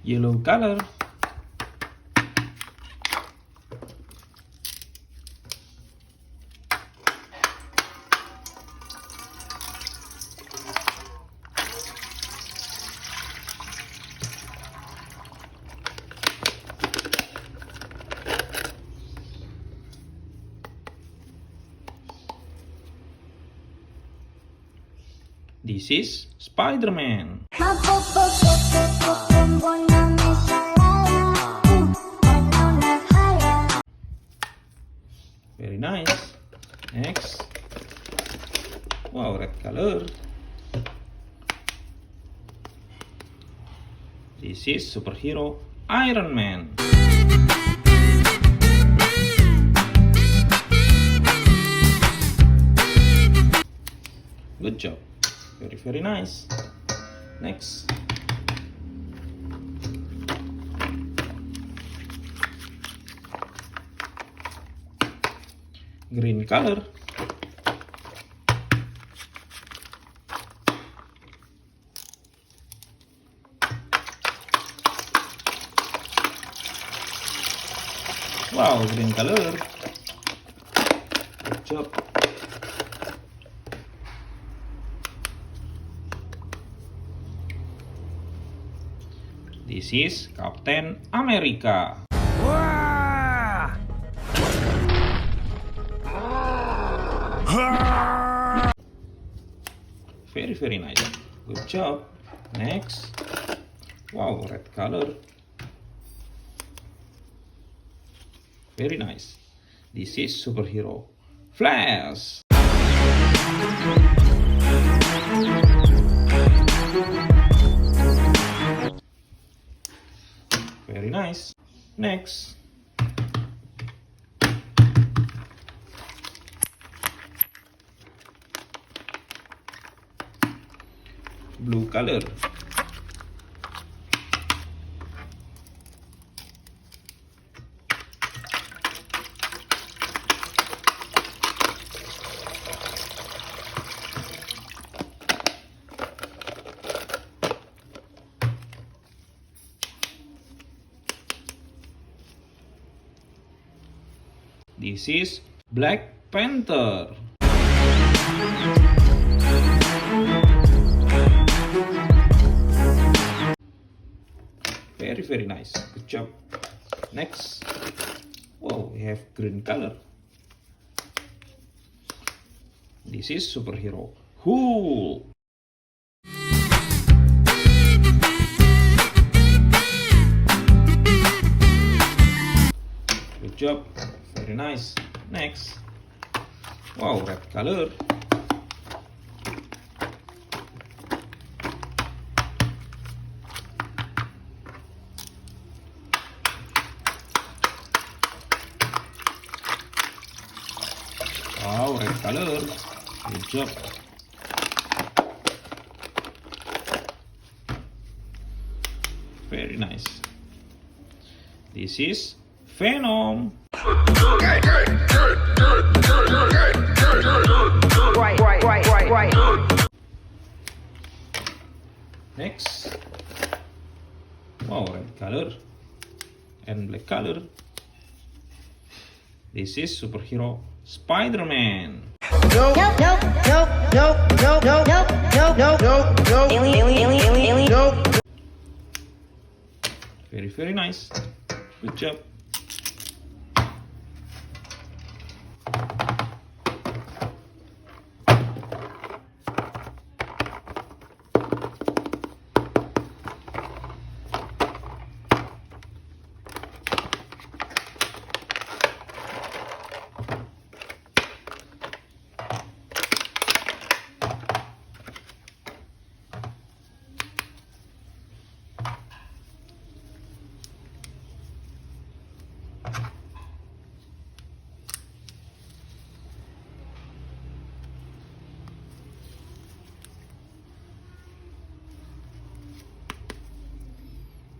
Yellow color. This is Spiderman. Very nice. Next. Wow, red color. This is superhero Iron Man. Good job. Very nice. Next. Green color. Wow, green color. Good job. This is Captain America. Very nice. Good job. Next. Wow, red color. Very nice. This is superhero Flash. Very nice. Next. Blue color. This is Black Panther. Very nice. Good job. Next. Wow, we have green color. This is superhero Hulk. Good job. Very nice. Next. Wow, red color. Wow, red color. Good job. Very nice. This is Phenom. Right. Next. Wow, red color and black color. This is superhero Spiderman. No. Alien. No. Very nice. Good job.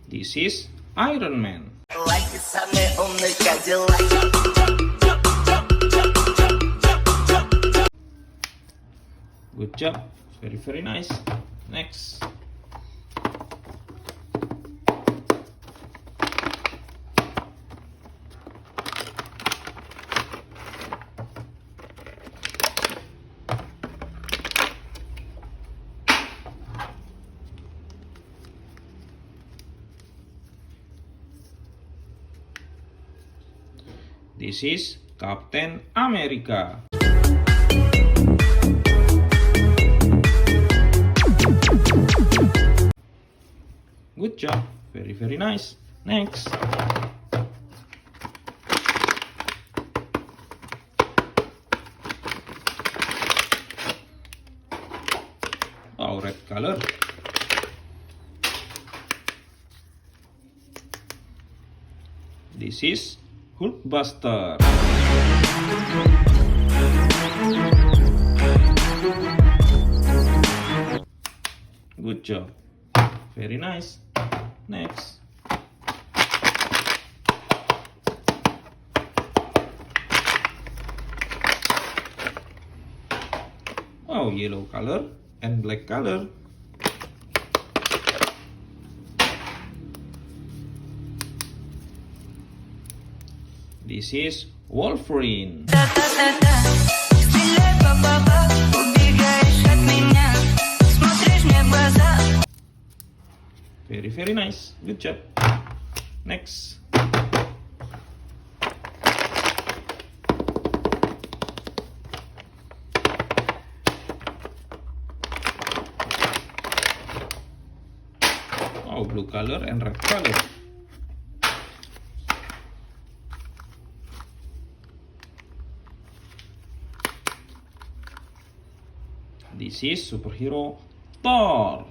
This is Iron Man. Good job. Very nice. Next. This is Captain America. Good job. Very, very nice. Next. Oh, red color. This is Hulkbuster. Good job. Very nice. Next. Oh, yellow color and black color. This is Wolverine. Very, very nice. Good job. Next. Oh, blue color and red color. This is superhero Thor.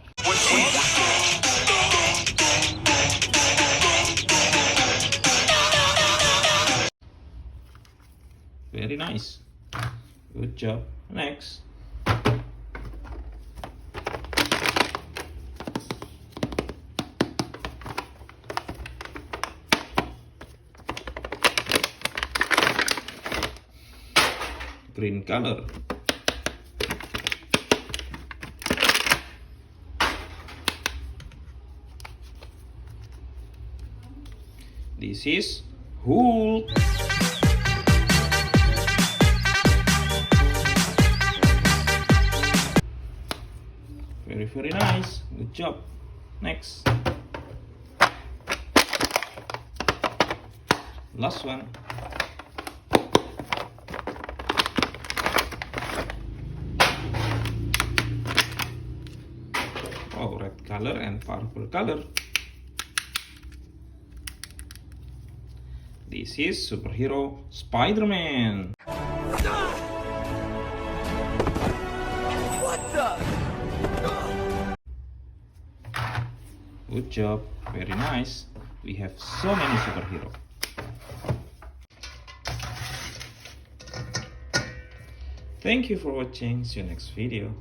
Very nice. Good job. Next. Green color. This is Hulk. Very, very nice. Good job. Next. Last one. Oh, red color and purple color. This is superhero Spiderman. What the? Good job. Very nice. We have so many superheroes. Thank you for watching. See you next video.